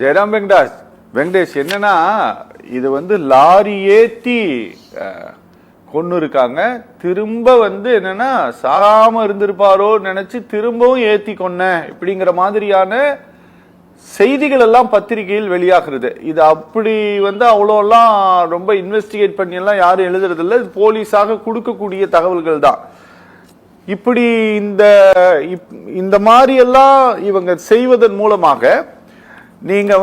ஜெயராம் வெங்கடேஷ் என்னன்னா இது லாரி ஏத்தி கொண்டு இருக்காங்க. திரும்ப என்னன்னா சாகாம இருந்திருப்பாரோ நினைச்சு திரும்பவும் ஏத்தி கொன்ன இப்படிங்கிற மாதிரியான செய்திகள் எல்லாம் பத்திரிகையில் வெளியாகிறது. இது அப்படி அவ்வளோ எல்லாம் ரொம்ப இன்வெஸ்டிகேட் பண்ணி எல்லாம் யாரும் எழுதுறது இல்லை. போலீஸாக கொடுக்கக்கூடிய தகவல்கள் தான். இப்படி இந்த மாதிரி எல்லாம் இவங்க செய்வதன் மூலமாக நீங்க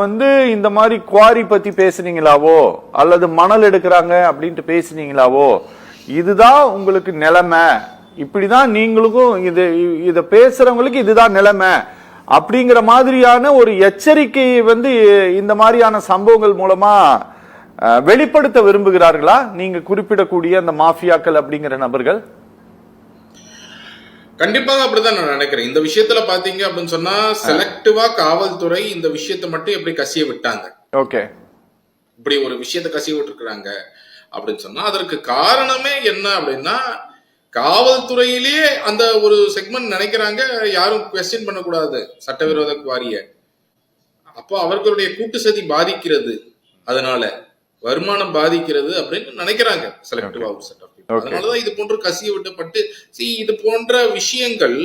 இந்த மாதிரி குவாரி பத்தி பேசுனீங்களாவோ அல்லது மணல் எடுக்கிறாங்க அப்படின்ட்டு பேசுனீங்களாவோ, இதுதான் உங்களுக்கு நிலைமை, இப்படிதான் நீங்களுக்கும் இத பேசுறவங்களுக்கு இதுதான் நிலைமை அப்படிங்கிற மாதிரியான ஒரு எச்சரிக்கையை இந்த மாதிரியான சம்பவங்கள் மூலமா வெளிப்படுத்த விரும்புகிறார்களா நீங்க குறிப்பிடக்கூடிய அந்த மாஃபியாக்கள் அப்படிங்கிற நபர்கள்? கண்டிப்பாக அப்படிதான் நான் நினைக்கிறேன். இந்த விஷயத்துல பாத்தீங்க அப்படின்னு சொன்னா செலக்டிவா காவல்துறை இந்த விஷயத்தை மட்டும் எப்படி கசிய விட்டாங்க, ஓகே, இப்படி ஒரு விஷயத்தை கசிய விட்டுருக்காங்க அப்படின்னு சொன்னா அதற்கு காரணமே என்ன அப்படின்னா, காவல்துறையிலேயே அந்த ஒரு செக்மெண்ட் நினைக்கிறாங்க யாரும் குவெஸ்டின் பண்ணக்கூடாது சட்டவிரோத குவாரிய. அப்போ அவர்களுடைய கூட்டு சதி பாதிக்கிறது, அதனால வருமானம் பாதிக்கிறது அப்படின்னு நினைக்கிறாங்க செலக்டிவா ஒரு செட் ஆஃப். அதனாலதான் இது போன்ற கசிய விட்டப்பட்டு இது போன்ற விஷயங்கள்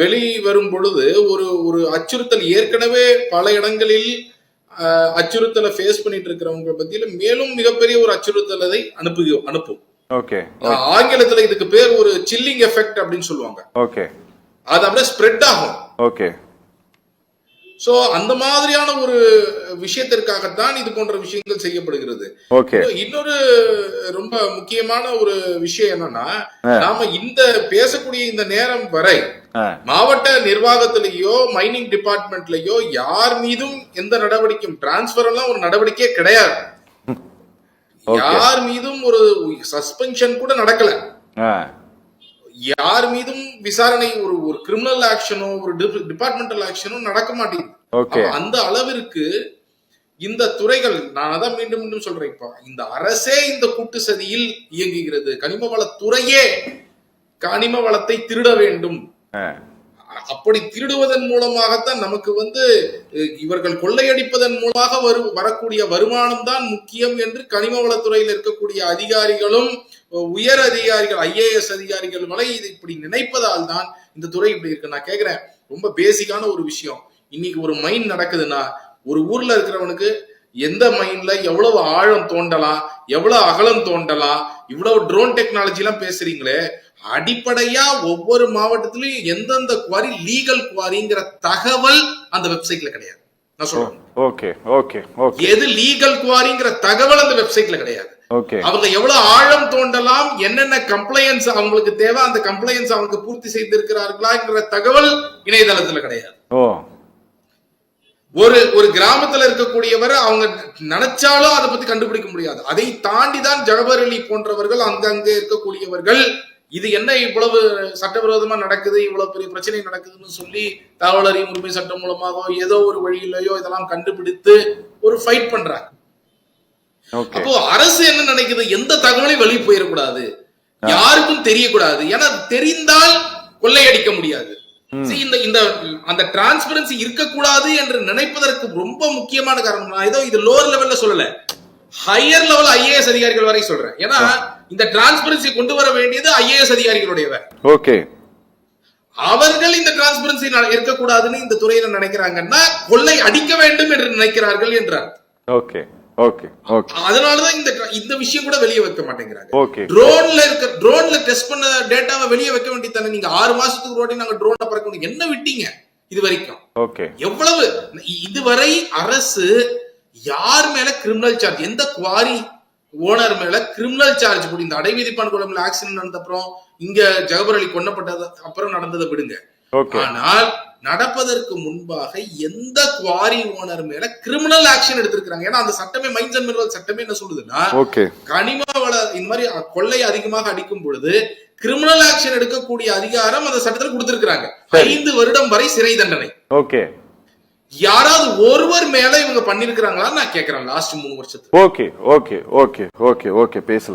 வெளி வரும் பொழுது ஒரு அச்சுறுத்தல், ஏற்கனவே பல இடங்களில் அச்சுறுத்தலை ஃபேஸ் பண்ணிட்டு இருக்கிறவங்க பத்தியில மேலும் மிகப்பெரிய ஒரு அச்சுறுத்தலை அனுப்பும். ஆங்கிலத்துல இதுக்கு பேர் ஒரு சில்லிங் எஃபெக்ட் அப்படின்னு சொல்லுவாங்க. அது அப்படியே ஸ்ப்ரெட் ஆகும். சோ அந்த மாதிரியான ஒரு விஷயத்திற்காகத்தான் இது போன்ற விஷயங்கள் செய்யப்படுகிறது. இன்னொரு ரொம்ப முக்கியமான ஒரு விஷயம் என்னன்னா, நாம இந்த பேசக்கூடிய இந்த நேரம் வரை மாவட்ட நிர்வாகத்திலேயோ மைனிங் டிபார்ட்மெண்ட்லயோ யார் மீதும் எந்த நடவடிக்கையும், டிரான்ஸ்பர் எல்லாம் ஒரு நடவடிக்கையே கிடையாது. யார் மீதும் ஒரு சஸ்பென்ஷன் கூட நடக்கல. யார் மீதும் விசாரணை, ஒரு கிரிமினல் ஆக்ஷனோ ஒரு டிபார்ட்மெண்டல் ஆக்ஷனோ நடக்க மாட்டேங்குது. அந்த அளவிற்கு இந்த துறைகள், நான் அதான் மீண்டும் மீண்டும் சொல்றேன், இப்ப இந்த அரசே இந்த கூட்டு சதியில் இயங்குகிறது. கனிம வளத்துறையே கனிம வளத்தை திருட வேண்டும். அப்படி திருடுவதன் மூலமாகத்தான் நமக்கு இவர்கள் கொள்ளையடிப்பதன் மூலமாக வரக்கூடிய வருமானம் தான் முக்கியம் என்று கனிம வளத்துறையில் இருக்கக்கூடிய அதிகாரிகளும் உயர் அதிகாரிகள், IAS அதிகாரிகள் வரை இது இப்படி நினைப்பதால் தான் இந்த துறை இப்படி இருக்கு. நான் கேக்குறேன், ரொம்ப பேசிக்கான ஒரு விஷயம். இன்னைக்கு ஒரு மைன் நடக்குதுன்னா ஒரு ஊர்ல இருக்கிறவனுக்கு எந்த மைன்ல எவ்வளவு ஆழம் தோண்டலாம், எவ்வளவு அகலம் தோண்டலாம், இவ்வளவு ட்ரோன் டெக்னாலஜி எல்லாம் பேசுறீங்களே, அடிப்படையா ஒவ்வொரு மாவட்டத்திலும் எந்தெந்த குவாரி லீகல் குவாரிங்கிற தகவல் அந்த வெப்சைட்ல கிடையாது. நான் சொல்றேன், எது லீகல் குவாரிங்கிற தகவல் அந்த வெப்சைட்ல கிடையாது. அவங்க எவ்வளவு ஆழம் தோண்டலாம், என்னென்ன கம்ப்ளைன்ஸ் அவங்களுக்கு தேவை, அந்த கம்ப்ளைன்ஸ் அவங்க பூர்த்தி செய்திருக்கிறார்களா தகவல் இணையதளத்துல கிடையாது. ஒரு கிராமத்துல இருக்கக்கூடியவர் அவங்க நினைச்சாலும் அதை பத்தி கண்டுபிடிக்க முடியாது. அதை தாண்டிதான் ஜகபர் அலி போன்றவர்கள் அங்கங்க இருக்கக்கூடியவர்கள் இது என்ன இவ்வளவு சட்டவிரோதமா நடக்குது, இவ்வளவு பெரிய பிரச்சனை நடக்குதுன்னு சொல்லி தகவல் அறியும் உரிமை சட்டம் மூலமாக ஏதோ ஒரு வழியிலையோ இதெல்லாம் கண்டுபிடித்து ஒரு ஃபைட் பண்றாங்க. அப்போ அரசு என்ன நினைக்குது, எந்த தகவலையும் வெளியே போயிடக்கூடாது, யாருக்கும் தெரியக்கூடாது. ஏன்னா தெரிந்தால் கொள்ளையடிக்க முடியாது. அந்த டிரான்ஸ்பரன்சி இருக்கக்கூடாது என்று நினைப்பதற்கு ரொம்ப முக்கியமான காரணம், நான் ஏதோ இது லோவர் லெவல்ல சொல்லல, ஹையர் லெவல் IAS அதிகாரிகள் வரை சொல்றேன். ஏன்னா இந்த டிரான்ஸ்பரன்சி கொண்டு வர வேண்டியது IAS அதிகாரிகளுடைய அவர்கள் இந்த டிரான்ஸ்பரன்சி இருக்கக்கூடாதுன்னு இந்த துறையில நினைக்கிறாங்கன்னா கொள்ளை அடிக்க வேண்டும் என்று நினைக்கிறார்கள் என்றார். அதனாலதான் இந்த விஷயம் கூட வெளியே வைக்க மாட்டேங்கிறாங்க. ட்ரோன்ல டெஸ்ட் பண்ண டேட்டாவை வெளியே வைக்க வேண்டியதானே. நீங்க 6 மாசத்துக்கு ரோட்டி நாங்க ட்ரோனை பறக்கணும், என்ன விட்டீங்க இது வரைக்கும்? எவ்வளவு இதுவரை அரசு யார் மேல கிரிமினல் சார்ஜ், எந்த குவாரி ஓனர் மேல கிரிமினல் சார்ஜ் போட்டு, இந்த அடைவீதிப்பான் குளம்ல ஆக்சிடென்ட் நடந்தப்புறம், இங்க ஜகபர் அலி கொல்லப்பட்டது அப்புறம் நடந்ததை விடுங்க, ஆனால் நடப்பதற்கு முன்பாக எந்த குவாரி ஓனர் மேல கிரிமினல் ஆக்ஷன் எடுத்திருக்காங்க? ஏன்னா அந்த சட்டமே, மைன்ஸ் அண்ட் மினரல் சட்டமே என்ன சொல்லுதுன்னா, கனிம வள இந்த மாதிரி கொள்ளை அதிகமாக அடிக்கும் பொழுது கிரிமினல் ஆக்ஷன் எடுக்கக்கூடிய அதிகாரம் அந்த சட்டத்தில் கொடுத்திருக்காங்க. 5 வருடம் வரை சிறை தண்டனை. யாராவது ஒருவர் மேல இவங்க பண்ணிருக்கிறாங்களா நான் கேக்குறேன் லாஸ்ட் 3 வருஷத்துக்கு. பேசலாம்.